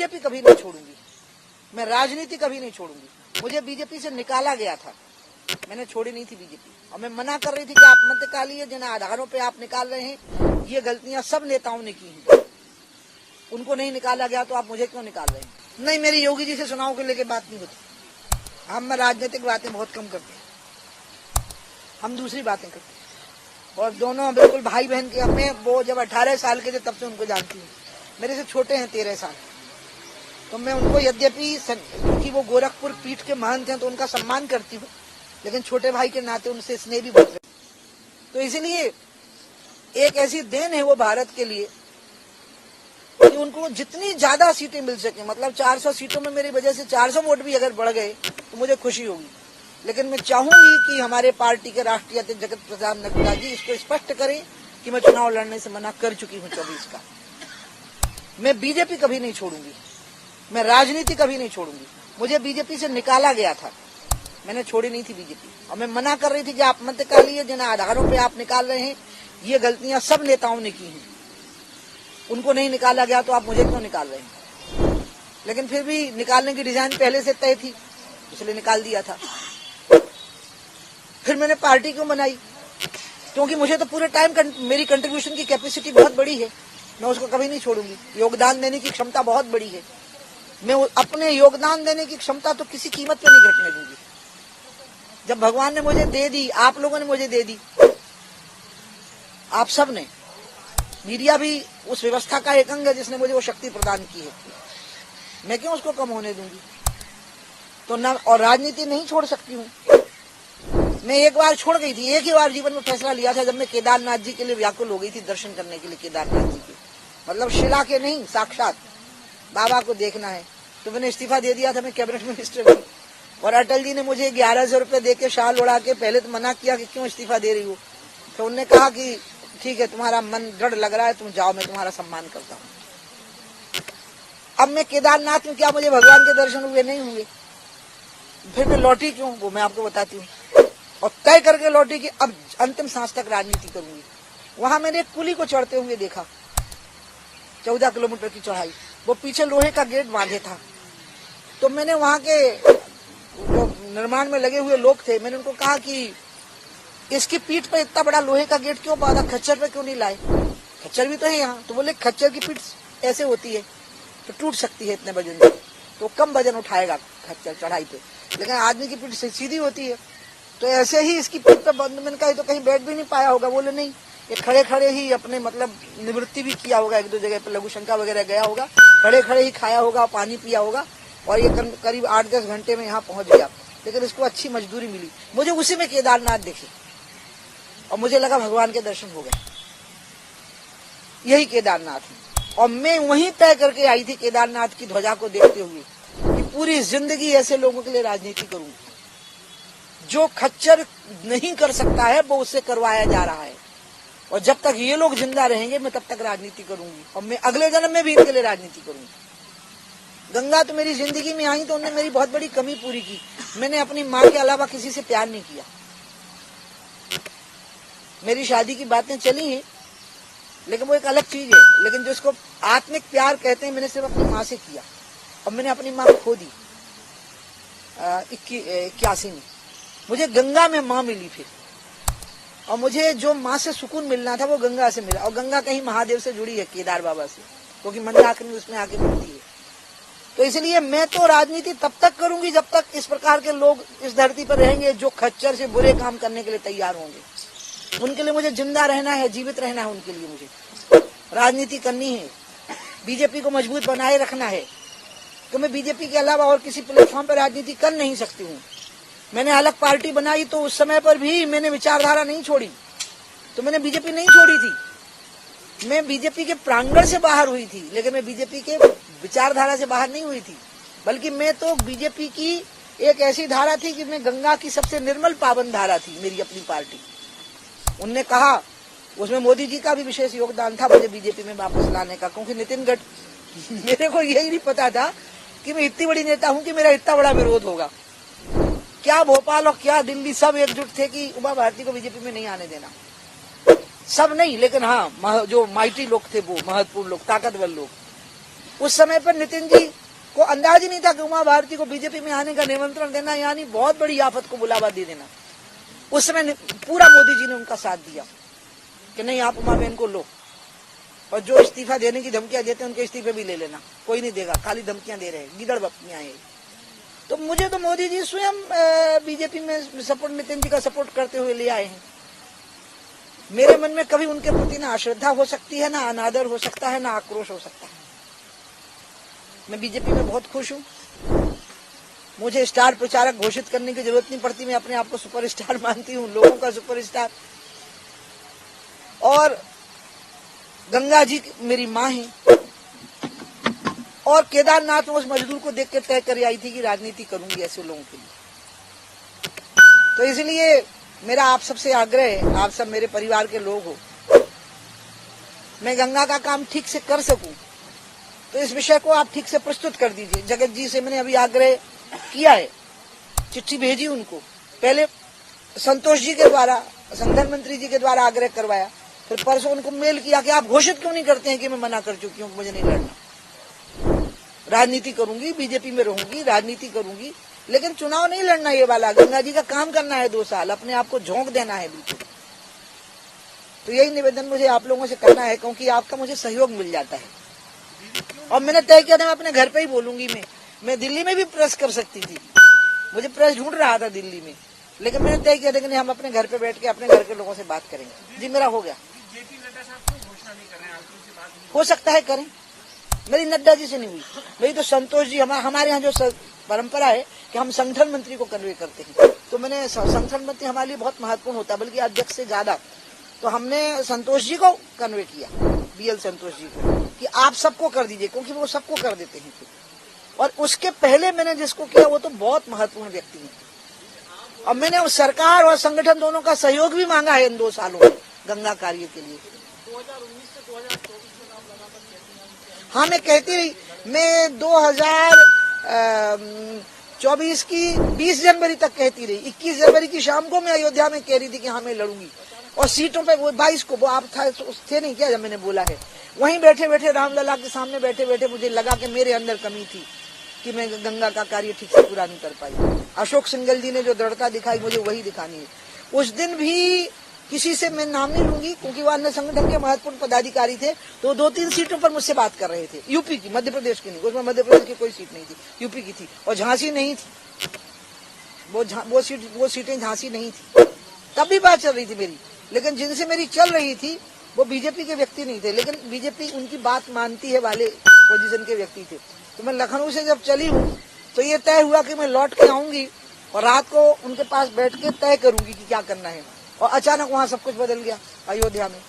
BJP कभी नहीं छोड़ूंगी, मैं राजनीति कभी नहीं छोड़ूंगी। मुझे बीजेपी से निकाला गया था, मैंने छोड़ी नहीं थी बीजेपी, और मैं मना कर रही थी कि आप मत निकालिए, जिन आधारों पे आप निकाल रहे हैं ये गलतियां सब नेताओं ने की हैं, उनको नहीं निकाला गया तो आप मुझे क्यों निकाल रहे हैं। नहीं, मेरी योगी जी से चुनाव को लेकर बात नहीं होती, हम राजनीतिक बातें बहुत कम करते हैं, हम दूसरी बातें करते हैं। और दोनों बिल्कुल भाई बहन के, हमें वो जब 18 साल के थे तब से उनको जानती हूँ, मेरे से छोटे हैं 13 साल, तो मैं उनको यद्यपि क्योंकि वो गोरखपुर पीठ के महंत हैं तो उनका सम्मान करती हूँ, लेकिन छोटे भाई के नाते उनसे स्नेह भी बहुत रहे। तो इसलिए एक ऐसी देन है वो भारत के लिए कि उनको जितनी ज्यादा सीटें मिल सके, मतलब 400 सीटों में मेरी वजह से 400 वोट भी अगर बढ़ गए तो मुझे खुशी होगी। लेकिन मैं चाहूंगी कि हमारे पार्टी के राष्ट्रीय अध्यक्ष जगत प्रसाद नड्डा जी इसको स्पष्ट करें कि मैं चुनाव लड़ने से मना कर चुकी हूँ 24 का। मैं बीजेपी कभी नहीं छोड़ूंगी, मैं राजनीति कभी नहीं छोड़ूंगी। मुझे बीजेपी से निकाला गया था, मैंने छोड़ी नहीं थी बीजेपी, और मैं मना कर रही थी कि आप मत निकालिए, जिन आधारों पे आप निकाल रहे हैं ये गलतियां सब नेताओं ने की हैं, उनको नहीं निकाला गया तो आप मुझे क्यों निकाल रहे हैं। लेकिन फिर भी निकालने की डिजाइन पहले से तय थी, इसलिए निकाल दिया था। फिर मैंने पार्टी क्यों बनाई, क्योंकि मुझे तो पूरे टाइम मेरी कंट्रीब्यूशन की कैपेसिटी बहुत बड़ी है, मैं उसको कभी नहीं छोड़ूंगी। योगदान देने की क्षमता बहुत बड़ी है, मैं अपने योगदान देने की क्षमता तो किसी कीमत पे नहीं घटने दूंगी। जब भगवान ने मुझे दे दी, आप लोगों ने मुझे दे दी, आप सब ने, मीडिया भी उस व्यवस्था का एक अंग है जिसने मुझे वो शक्ति प्रदान की है, मैं क्यों उसको कम होने दूंगी। तो न, और राजनीति नहीं छोड़ सकती हूँ। मैं एक बार छोड़ गई थी, एक ही बार जीवन में फैसला लिया था जब मैं केदारनाथ जी के लिए व्याकुल हो गई थी, दर्शन करने के लिए केदारनाथ जी के, मतलब शिला के नहीं, साक्षात बाबा को देखना है। तो मैंने इस्तीफा दे दिया था, मैं कैबिनेट मिनिस्टर थी, और अटल जी ने मुझे 1100 रुपए दे के शाल उड़ा के पहले तो मना किया कि क्यों इस्तीफा दे रही हो, तो उन्होंने कहा कि ठीक है तुम्हारा मन दृढ़ लग रहा है, तुम जाओ, मैं तुम्हारा सम्मान करता हूँ। अब मैं केदारनाथ में, क्या मुझे भगवान के दर्शन हुए? नहीं हुए। फिर मैं लौटी क्यों, वो मैं आपको बताती हूँ, और तय करके लौटी कि अब अंतिम सांस तक राजनीति करूंगी। वहां मैंने एक पुली को चढ़ते हुए देखा, 14 किलोमीटर की चढ़ाई, वो पीछे लोहे का गेट बांधे था। तो मैंने वहां के जो निर्माण में लगे हुए लोग थे, मैंने उनको कहा कि इसकी पीठ पे इतना बड़ा लोहे का गेट क्यों बांधा, खच्चर पे क्यों नहीं लाए, खच्चर भी तो है यहाँ। तो बोले खच्चर की पीठ ऐसे होती है तो टूट सकती है इतने वजन से, तो कम वजन उठाएगा खच्चर चढ़ाई पे, लेकिन आदमी की पीठ सीधी होती है, तो ऐसे ही इसकी पीठ पे बंद। मैंने कहा तो कहीं बैठ भी नहीं पाया होगा। बोले नहीं, ये खड़े खड़े ही अपने मतलब निवृत्ति भी किया होगा, एक दो जगह पे लघु शंका वगैरह गया होगा, खड़े खड़े ही खाया होगा, पानी पिया होगा, और ये करीब 8-10 घंटे में यहाँ पहुंच गया। लेकिन इसको अच्छी मजदूरी मिली। मुझे उसी में केदारनाथ देखे और मुझे लगा भगवान के दर्शन हो गए, यही केदारनाथ है। और मैं वहीं तय करके आई थी केदारनाथ की ध्वजा को देखते हुए कि पूरी जिंदगी ऐसे लोगों के लिए राजनीति करूंगी, जो खच्चर नहीं कर सकता है वो उससे करवाया जा रहा है, और जब तक ये लोग जिंदा रहेंगे मैं तब तक राजनीति करूंगी, और मैं अगले जन्म में भी इनके लिए राजनीति करूंगी। गंगा तो मेरी जिंदगी में आई तो उन्होंने मेरी बहुत बड़ी कमी पूरी की। मैंने अपनी माँ के अलावा किसी से प्यार नहीं किया। मेरी शादी की बातें चली हैं, लेकिन वो एक अलग चीज है, लेकिन जो इसको आत्मिक प्यार कहते हैं, मैंने सिर्फ अपनी माँ से किया, और मैंने अपनी माँ खो दी 81 में। मुझे गंगा में माँ मिली फिर, और मुझे जो माँ से सुकून मिलना था वो गंगा से मिला। और गंगा कहीं महादेव से जुड़ी है, केदार बाबा से, क्योंकि मंदाकिनी उसमें आके मिलती है। तो इसलिए मैं तो राजनीति तब तक करूंगी जब तक इस प्रकार के लोग इस धरती पर रहेंगे जो खच्चर से बुरे काम करने के लिए तैयार होंगे। उनके लिए मुझे जिंदा रहना है, जीवित रहना है, उनके लिए मुझे राजनीति करनी है, बीजेपी को मजबूत बनाए रखना है। तो मैं बीजेपी के अलावा और किसी प्लेटफॉर्म पर राजनीति कर नहीं सकती हूँ। मैंने अलग पार्टी बनाई तो उस समय पर भी मैंने विचारधारा नहीं छोड़ी, तो मैंने बीजेपी नहीं छोड़ी थी। मैं बीजेपी के प्रांगण से बाहर हुई थी, लेकिन मैं बीजेपी के विचारधारा से बाहर नहीं हुई थी, बल्कि मैं तो बीजेपी की एक ऐसी धारा थी कि मैं गंगा की सबसे निर्मल पावन धारा थी, मेरी अपनी पार्टी। उनने कहा, उसमें मोदी जी का भी विशेष योगदान था मुझे बीजेपी में वापस लाने का, क्योंकि नितिन गडकरी, मेरे को यही नहीं पता था कि मैं इतनी बड़ी नेता हूं कि मेरा इतना बड़ा विरोध होगा। क्या भोपाल और क्या दिल्ली सब एकजुट थे कि उमा भारती को बीजेपी में नहीं आने देना। सब नहीं, लेकिन हाँ जो माइटी लोग थे, वो महत्वपूर्ण लोग, ताकतवर लोग, उस समय पर नितिन जी को अंदाज ही नहीं था कि उमा भारती को बीजेपी में आने का निमंत्रण देना यानी बहुत बड़ी आफत को बुलावा दे देना। उस समय पूरा मोदी जी ने उनका साथ दिया कि नहीं, आप उमा बहन को लो, और जो इस्तीफा देने की धमकियां देते हैं उनके इस्तीफे भी ले लेना, कोई नहीं देगा, खाली धमकियां दे रहे हैं, गिदड़ बकरियां हैं। तो मुझे तो मोदी जी स्वयं बीजेपी में सपोर्ट, नितिन जी का सपोर्ट करते हुए ले आए हैं। मेरे मन में कभी उनके प्रति ना अश्रद्धा हो सकती है, ना अनादर हो सकता है, ना आक्रोश हो सकता है। मैं बीजेपी में बहुत खुश हूँ। मुझे स्टार प्रचारक घोषित करने की जरूरत नहीं पड़ती, मैं अपने आप को सुपरस्टार मानती हूँ, लोगों का सुपरस्टार। और गंगा जी मेरी माँ है, और केदारनाथ में उस मजदूर को देख के तय कर आई थी कि राजनीति करूंगी ऐसे लोगों के लिए। तो इसलिए मेरा आप सबसे आग्रह है, आप सब मेरे परिवार के लोग हो, मैं गंगा का काम ठीक से कर सकूं तो इस विषय को आप ठीक से प्रस्तुत कर दीजिए। जगत जी से मैंने अभी आग्रह किया है, चिट्ठी भेजी उनको, पहले संतोष जी के द्वारा, संगठन मंत्री जी के द्वारा आग्रह करवाया, फिर परसों उनको मेल किया कि आप घोषित क्यों नहीं करते हैं कि मैं मना कर चुकी हूँ, मुझे नहीं लड़ना, राजनीति करूंगी, बीजेपी में रहूंगी, राजनीति करूंगी, लेकिन चुनाव नहीं लड़ना ये वाला, गंगा जी का काम करना है 2 साल, अपने आप को झोंक देना है बिल्कुल। तो यही निवेदन मुझे आप लोगों से करना है, क्योंकि आपका मुझे सहयोग मिल जाता है। और मैंने तय किया था मैं अपने घर पे ही बोलूंगी। मैं दिल्ली में भी प्रेस कर सकती थी, मुझे प्रेस ढूंढ रहा था दिल्ली में, लेकिन मैंने तय किया था कि नहीं, हम अपने घर पे बैठ के अपने घर के लोगों से बात करेंगे। जी मेरा हो गया। हो सकता है करें, मेरी नड्डा जी से नहीं हुई, मेरी तो संतोष जी, हमारे यहाँ जो परंपरा है कि हम संगठन मंत्री को कन्वे करते हैं, तो मैंने संगठन मंत्री हमारे लिए बहुत महत्वपूर्ण होता है, बल्कि अध्यक्ष से ज्यादा, तो हमने संतोष जी को कन्वे किया, बीएल संतोष जी को, कि आप सबको कर दीजिए, क्योंकि वो सबको कर देते हैं। और उसके पहले मैंने जिसको किया वो तो बहुत महत्वपूर्ण व्यक्ति है, और मैंने उस सरकार और संगठन दोनों का सहयोग भी मांगा है इन 2 सालों में गंगा कार्य के लिए। 2019 से 2024 में नाम लगातार कहती हैं। हाँ, मैं कहती रही, मैं 2024 की 20 जनवरी तक कहती रही, 21 जनवरी की शाम को मैं अयोध्या में कह रही थी कि हाँ मैं लड़ूंगी, और सीटों पे वो 22 को वो आप थे नहीं क्या जब मैंने बोला है, वहीं बैठे बैठे रामलला के सामने बैठे बैठे मुझे लगा कि मेरे अंदर कमी थी कि मैं गंगा का कार्य ठीक से पूरा नहीं कर पाई। अशोक सिंघल जी ने जो दृढ़ता दिखाई मुझे वही दिखानी है। उस दिन भी किसी से मैं नाम नहीं लूंगी, क्योंकि वो अन्य संगठन के महत्वपूर्ण पदाधिकारी थे, तो 2-3 सीटों पर मुझसे बात कर रहे थे, यूपी की, मध्य प्रदेश की नहीं, उसमें मध्य प्रदेश की कोई सीट नहीं थी, यूपी की थी, और झांसी नहीं थी, वो सीटें झांसी नहीं थी, तब भी बात चल रही थी मेरी। लेकिन जिनसे मेरी चल रही थी वो बीजेपी के व्यक्ति नहीं थे, लेकिन बीजेपी उनकी बात मानती है वाले पोजीशन के व्यक्ति थे। तो मैं लखनऊ से जब चली हूँ तो ये तय हुआ कि मैं लौट के आऊंगी और रात को उनके पास बैठ के तय करूंगी कि क्या करना है, और अचानक वहाँ सब कुछ बदल गया अयोध्या में।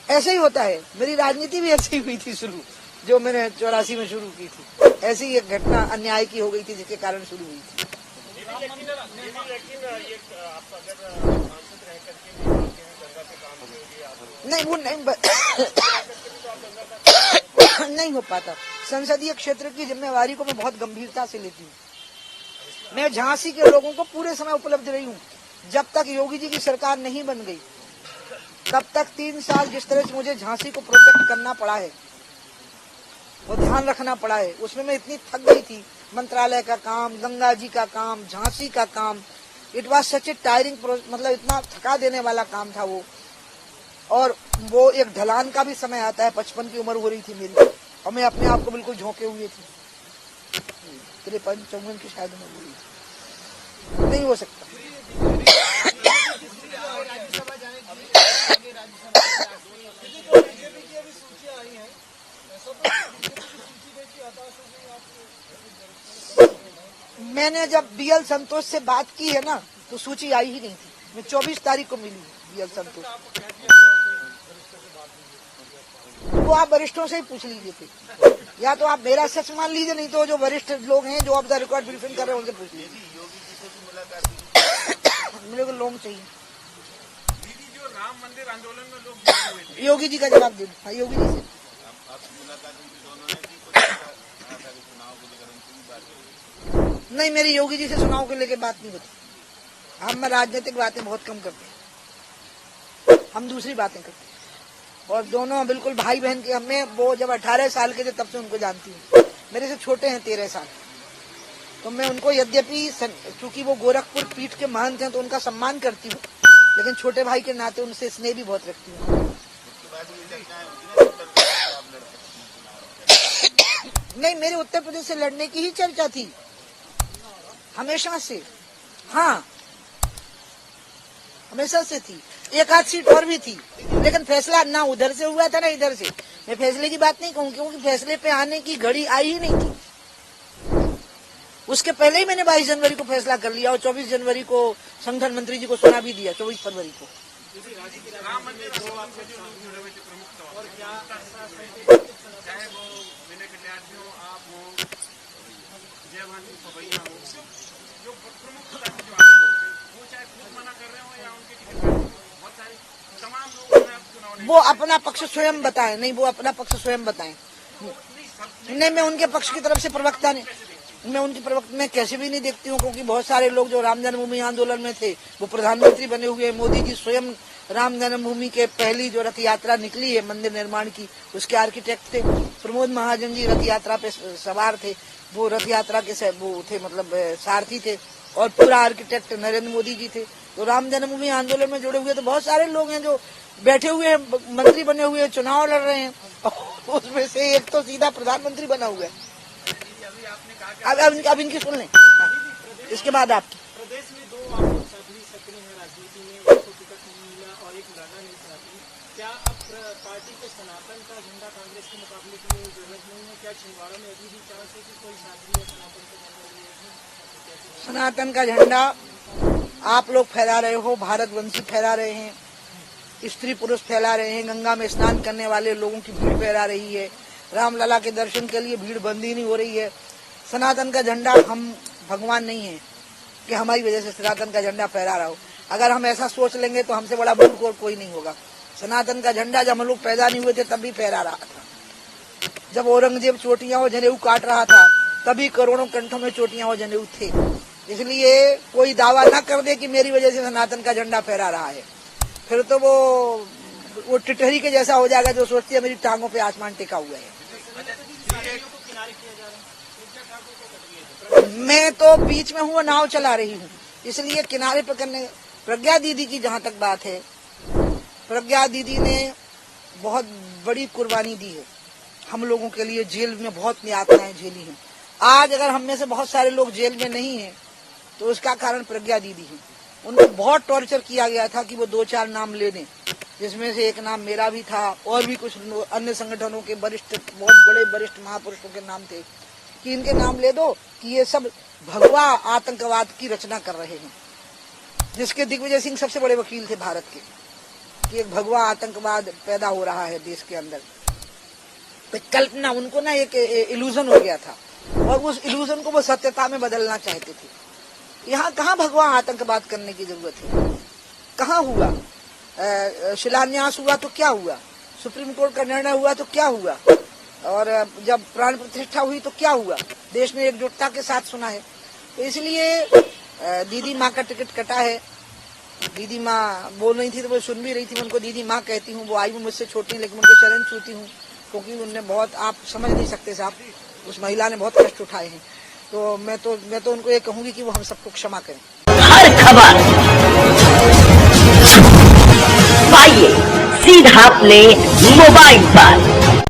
ऐसे ही होता है, मेरी राजनीति भी ऐसी ही हुई थी शुरू, जो मैंने 84 में शुरू की थी, ऐसी ही एक घटना अन्याय की हो गई थी जिसके कारण शुरू हुई थी। नहीं, वो नहीं नहीं हो पाता। संसदीय क्षेत्र की जिम्मेवारी को मैं बहुत गंभीरता से लेती हूँ। मैं झांसी के लोगों को पूरे समय उपलब्ध रही हूँ। जब तक योगी जी की सरकार नहीं बन गई तब तक 3 साल जिस तरह से मुझे झांसी को प्रोटेक्ट करना पड़ा है, वो ध्यान रखना पड़ा है, उसमें मैं इतनी थक गई थी। मंत्रालय का काम, गंगा जी का काम, झांसी का काम, it was such A tiring, मतलब इतना थका देने वाला काम था वो। और वो एक ढलान का भी समय आता है, 55 की उम्र हो रही थी मेरी, और मैं अपने आप को बिल्कुल झोंके हुए थी। 53-54 की शायद उम्र हुई थी, नहीं हो सकता। मैंने जब बीएल संतोष से बात की है ना, तो सूची आई ही नहीं थी। मैं 24 तारीख को मिली बीएल संतोष, वो आप वरिष्ठों से ही पूछ लीजिए थे, या तो आप मेरा सच मान लीजिए, नहीं तो जो वरिष्ठ लोग हैं जो ऑफ द रिकॉर्ड ब्रीफिंग कर रहे हैं उनसे पूछ लीजिए। मेरे को लोग चाहिए। दीदी, जो राम मंदिर आंदोलन में लोग योगी जी का जवाब दे दो। योगी जी से नहीं, मेरी योगी जी से चुनाव को लेकर बात नहीं होती। हम राजनीतिक बातें बहुत कम करते हैं, हम दूसरी बातें करते हैं। और दोनों बिल्कुल भाई बहन के। हमें वो जब 18 साल के थे तब से उनको जानती हूँ, मेरे से छोटे हैं 13 साल। तो मैं उनको यद्यपि चूंकि वो गोरखपुर पीठ के महंत हैं तो उनका सम्मान करती हूँ, लेकिन छोटे भाई के नाते उनसे स्नेह भी बहुत रखती हूँ। नहीं, मेरे उत्तर प्रदेश से लड़ने की ही चर्चा थी हमेशा से। हाँ, हमेशा से थी। एक आध सीट और भी थी, लेकिन फैसला ना उधर से हुआ था ना इधर से। मैं फैसले की बात नहीं कहूँ, क्योंकि फैसले पे आने की घड़ी आई ही नहीं थी। उसके पहले ही मैंने 22 जनवरी को फैसला कर लिया और 24 जनवरी को संगठन मंत्री जी को सुना भी दिया, 24 फरवरी को। राम मंदिर आंदोलन से जो लोग जुड़े हुए थे प्रमुख और क्या, चाहे वो विनय कटियार हो, आप हो, जय भानु पवैया हो, जो प्रमुख जो आगे लोग थे, वो चाहे खुद मना कर रहे हो या उनके टिकट बहुत सारे तमाम लोग चुनाव वो अपना पक्ष स्वयं बताएं। नहीं, वो अपना पक्ष स्वयं बताएं। नहीं, मैं उनके पक्ष की तरफ से प्रवक्ता नहीं, मैं उनकी प्रवक्ता मैं कैसे भी नहीं देखती हूँ, क्योंकि बहुत सारे लोग जो राम जन्मभूमि आंदोलन में थे वो प्रधानमंत्री बने हुए। मोदी जी स्वयं राम जन्मभूमि के पहली जो रथ यात्रा निकली है मंदिर निर्माण की, उसके आर्किटेक्ट थे। प्रमोद महाजन जी रथ यात्रा पे सवार थे, वो रथ यात्रा के वो थे, मतलब सारथी थे, और पूरा आर्किटेक्ट नरेंद्र मोदी जी थे। तो राम जन्मभूमि आंदोलन में जुड़े हुए तो बहुत सारे लोग हैं जो बैठे हुए हैं, मंत्री बने हुए हैं, चुनाव लड़ रहे हैं, उसमें से एक तो सीधा प्रधानमंत्री बना हुआ है। अब इनकी सुन लें, इसके बाद आप। प्रदेश में दो आप साथी सक्रिय हैं राजनीति में, एक को टिकट नहीं मिला और एक लड़ना नहीं चाहती। क्या अब पार्टी को सनातन का झंडा कांग्रेस के मुकाबले की जरूरत नहीं है? क्या छिंदवाड़ा में अभी भी चांस है कि कोई साथी है सनातन का झंडा? सनातन का झंडा आप लोग फैला रहे हो, भारतवंशी फैला रहे हैं, स्त्री पुरुष फैला रहे हैं, गंगा में स्नान करने वाले लोगों की भीड़ फैला रही है, रामलला के दर्शन के लिए भीड़ बंदी नहीं हो रही है। सनातन का झंडा, हम भगवान नहीं है कि हमारी वजह से सनातन का झंडा फहरा रहा हो। अगर हम ऐसा सोच लेंगे तो हमसे बड़ा मूर्ख और कोई नहीं होगा। सनातन का झंडा जब हम लोग पैदा नहीं हुए थे तब भी फहरा रहा था। जब औरंगजेब चोटियां और जनेऊ काट रहा था तभी करोड़ों कंठों में चोटियां और जनेऊ थे। इसलिए कोई दावा न कर दे कि मेरी वजह से सनातन का झंडा फहरा रहा है, फिर तो वो टिटहरी के जैसा हो जाएगा जो सोचती है मेरी टांगों पे आसमान टिका हुआ है। मैं तो बीच में हूँ, नाव चला रही हूँ, इसलिए किनारे पर करने। प्रज्ञा दीदी की जहाँ तक बात है, प्रज्ञा दीदी ने बहुत बड़ी कुर्बानी दी है हम लोगों के लिए, जेल में बहुत यातनाएं झेली हैं। आज अगर हम में से बहुत सारे लोग जेल में नहीं हैं तो उसका कारण प्रज्ञा दीदी है। उनको बहुत टॉर्चर किया गया था कि वो 2-4 नाम ले दें, जिसमें से एक नाम मेरा भी था और भी कुछ अन्य संगठनों के वरिष्ठ, बहुत बड़े वरिष्ठ महापुरुषों के नाम थे कि इनके नाम ले दो कि ये सब भगवा आतंकवाद की रचना कर रहे हैं, जिसके दिग्विजय सिंह सबसे बड़े वकील थे भारत के, कि एक भगवा आतंकवाद पैदा हो रहा है देश के अंदर। तो कल्पना, उनको ना एक इल्यूजन हो गया था और उस इल्यूजन को वो सत्यता में बदलना चाहते थे। यहाँ कहाँ भगवा आतंकवाद करने की जरूरत है? कहाँ हुआ? शिलान्यास हुआ तो क्या हुआ? सुप्रीम कोर्ट का निर्णय हुआ तो क्या हुआ? और जब प्राण प्रतिष्ठा हुई तो क्या हुआ? देश ने एकजुटता के साथ सुना है। तो इसलिए दीदी माँ का टिकट कटा है। दीदी माँ बोल रही थी तो वो सुन भी रही थी। मैं उनको दीदी माँ कहती हूँ, वो आई भी मुझसे छोटी, लेकिन उनको चरण छूती हूँ, क्योंकि उनने बहुत, आप समझ नहीं सकते साहब, उस महिला ने बहुत कष्ट उठाए हैं। तो मैं तो उनको ये कहूंगी कि वो हम सबको क्षमा करें। हर खबर पाइए सीधा अपने मोबाइल पर।